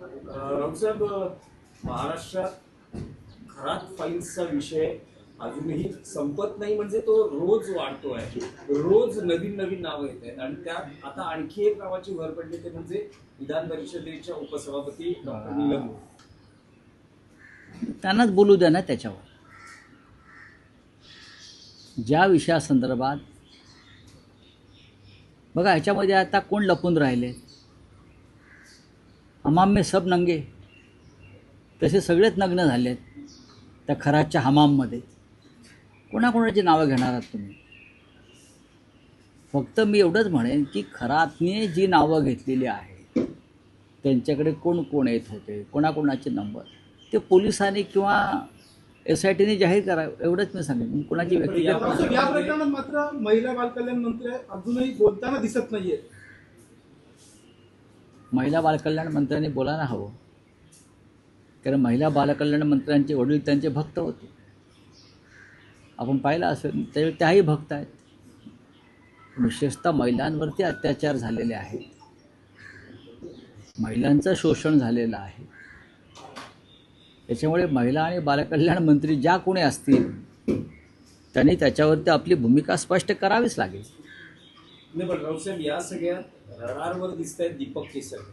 राऊतसाहेब, महाराष्ट्रात घरात फाईल्सचा विषय अजूनही संपत नाही, म्हणजे तो रोज वाढतोय. रोज नवीन नवीन नावं येत आहेत आणि त्यात आता आणखी एक नावाची भर पडली ते म्हणजे विधान परिषदेच्या उपसभापती डॉक्टर नीलम गोऱ्हे. त्यांनाच बोलू द्या ना त्याच्यावर. ज्या विषयासंदर्भात बघा, ह्याच्यामध्ये आता कोण लपून राहिले? हमाम में सब नंगे, तसे सगळेच नग्न झालेत त्या खराच्या हमाममध्ये. कोणाकोणाची नावं घेणार आहात तुम्ही? फक्त मी एवढंच म्हणेन की खरातने जी नावं घेतलेली आहेत त्यांच्याकडे कोण कोण येत होते, कोणाकोणाचे नंबर, ते पोलिसांनी किंवा SITने जाहीर करावं, एवढंच मी सांगेन. कोणाची व्यक्ती या प्रकरणात मात्र महिला बालकल्याण मंत्री अजूनही बोलताना दिसत नाहीये. महिला बालकल्याण मंत्र्यांनी बोलायला हवं, कारण महिला बालकल्याण मंत्र्यांचे वडील त्यांचे भक्त होते. आपण पाहिलं असेल, त्याही भक्त आहेत. विशेषतः महिलांवरती अत्याचार झालेले आहेत, महिलांचं शोषण झालेलं आहे. त्याच्यामुळे महिला आणि बालकल्याण मंत्री ज्या कोणी असतील त्यांनी त्याच्यावरती आपली भूमिका स्पष्ट करावीच लागेल. नाही, पण राऊतसाहेब, या सगळ्यात रडारवर दिसत आहेत दीपक केसरकर.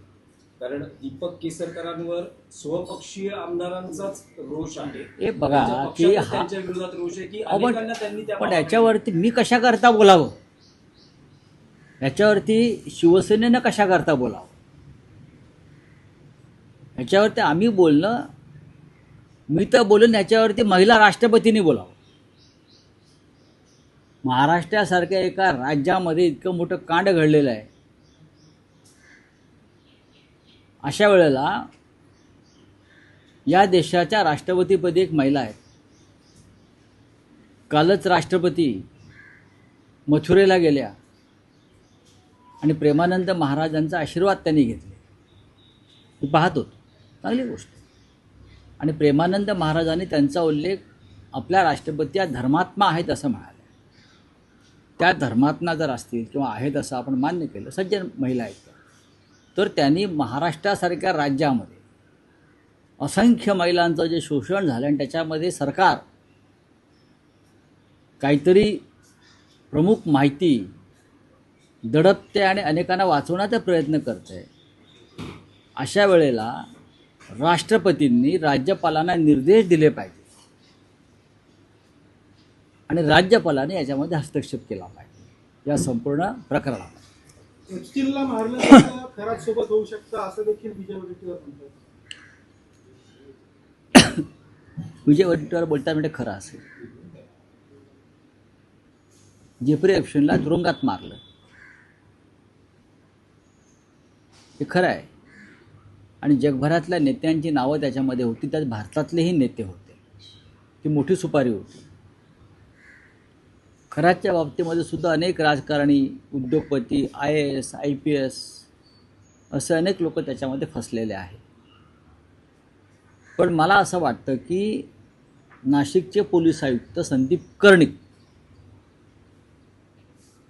कारण दीपक केसरकरांवर स्वपक्षीय आमदारांचाच रोष आहे. हे बघा की त्यांच्या विरोधात रोष आहे की अनेकांना त्यांनी पण याच्यावरती मी कशा करता बोलावं, याच्यावरती शिवसेनेनं कशा करता बोलावं, ह्याच्यावरती आम्ही बोलणं, मी तर बोलून याच्यावरती महिला राष्ट्रपतींनी बोलावं. महाराष्ट्रासारख्या एका राज्यामध्ये इतकं मोठं कांड घडलेलं आहे, अशा वेळेला या देशाच्या राष्ट्रपतीपदी एक महिला आहे. कालच राष्ट्रपती मथुरेला गेल्या आणि प्रेमानंद महाराजांचा आशीर्वाद त्यांनी घेतले. मी पाहत होतो, चांगली गोष्ट. आणि प्रेमानंद महाराजांनी त्यांचा उल्लेख आपल्या राष्ट्रपती या धर्मात्मा आहेत असं म्हणाले. त्या धर्मात्मा जर असतील किंवा आहेत असं आपण मान्य केलं, सज्जन महिला आहेत, तर त्यांनी महाराष्ट्रासारख्या राज्यामध्ये असंख्य महिलांचं जे शोषण झालं आणि त्याच्यामध्ये सरकार काहीतरी प्रमुख माहिती दडपते आणि अनेकांना वाचवण्याचा प्रयत्न करते, अशा वेळेला राष्ट्रपतींनी राज्यपालांना निर्देश दिले पाहिजे आणि राज्यपालाने याच्यामध्ये हस्तक्षेप केला पाहिजे या संपूर्ण प्रकरणात. एप्स्टीनला मारलं खरात सोबत होऊ शकतं असं देखील विजय वडेट्टीवार म्हणतात. विजय वडेट्टीवार बोलतात म्हणजे खरं असेल. जेफ्री एप्स्टीनला तुरुंगात मारलं हे खरं आहे आणि जगभरातल्या नेत्यांची नावं त्याच्यामध्ये होती, त्यात भारतातलेही नेते होते. ती मोठी सुपारी होती. खराच्या बाबतीमध्ये सुद्धा अनेक राजकारणी, उद्योगपती, IAS, IPS असे अनेक लोक त्याच्यामध्ये फसलेले आहेत. पण मला असं वाटतं की नाशिकचे पोलीस आयुक्त संदीप कर्णिक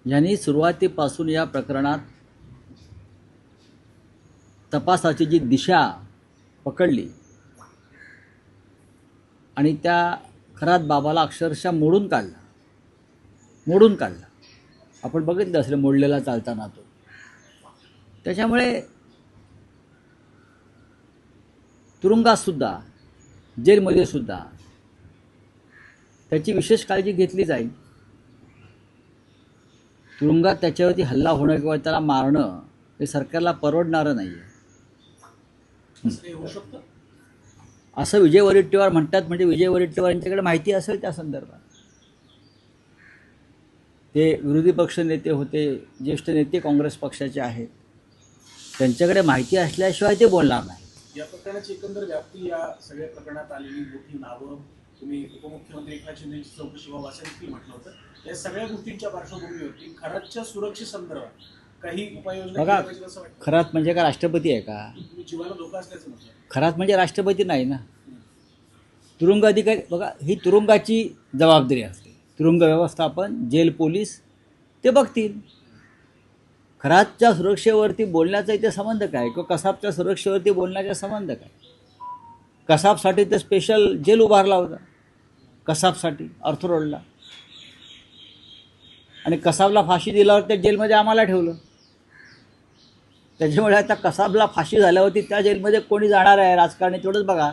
यांनी सुरुवातीपासून या प्रकरणात तपासाची जी दिशा पकडली आणि त्या खरात बाबाला अक्षरशः मोडून काढला. आपण बघितलं असेल मोडलेला चालताना तो. त्याच्यामुळे तुरुंगातसुद्धा, जेलमध्ये सुद्धा त्याची विशेष काळजी घेतली जाईल. तुरुंगात त्याच्यावरती हल्ला होणं किंवा त्याला मारणं हे सरकारला परवडणारं नाही आहे असं विजय वडेट्टीवार म्हणतात. म्हणजे विजय वडेट्टीवार यांच्याकडे माहिती असेल त्या संदर्भात. ते विरोधी पक्ष नेते होते, ज्येष्ठ नेते काँग्रेस पक्षाचे आहेत, त्यांच्याकडे माहिती असल्याशिवाय ते बोलणार नाही. या प्रकरणाची एकंदर व्याप्ती, या सगळ्या प्रकरणात आलेली मोठी नावं, तुम्ही उपमुख्यमंत्री एकनाथ शिंदेची चौकशी व्हावं असं देखील म्हटलं होतं. या सगळ्या गोष्टींच्या पार्श्वभूमीवरती खरातच्या सुरक्षेसंदर्भात काही उपाययोजना बघा, केल्या पाहिजेत असं वाटतं? खरात म्हणजे का राष्ट्रपती आहे का? तुम्ही जीवाला धोका असल्याचं म्हटलं. खरात म्हणजे राष्ट्रपती नाही ना. तुरुंग अधिकारी, बघा, ही तुरुंगाची जबाबदारी असते. तुरुंग व्यवस्थापन, जेल पोलीस ते बघतील. खरातच्या सुरक्षेवरती बोलण्याचा इथे संबंध काय किंवा कसाबच्या सुरक्षेवरती बोलण्याचा संबंध काय? कसाबसाठी ते स्पेशल जेल उभारला होता, कसाबसाठी अर्थ रोडला, आणि कसाबला फाशी दिल्यावर त्या जेलमध्ये आम्हाला ठेवलं. त्याच्यामुळे आता कसाबला फाशी झाल्यावरती त्या जेलमध्ये कोणी जाणार आहे राजकारणी तेवढंच बघा.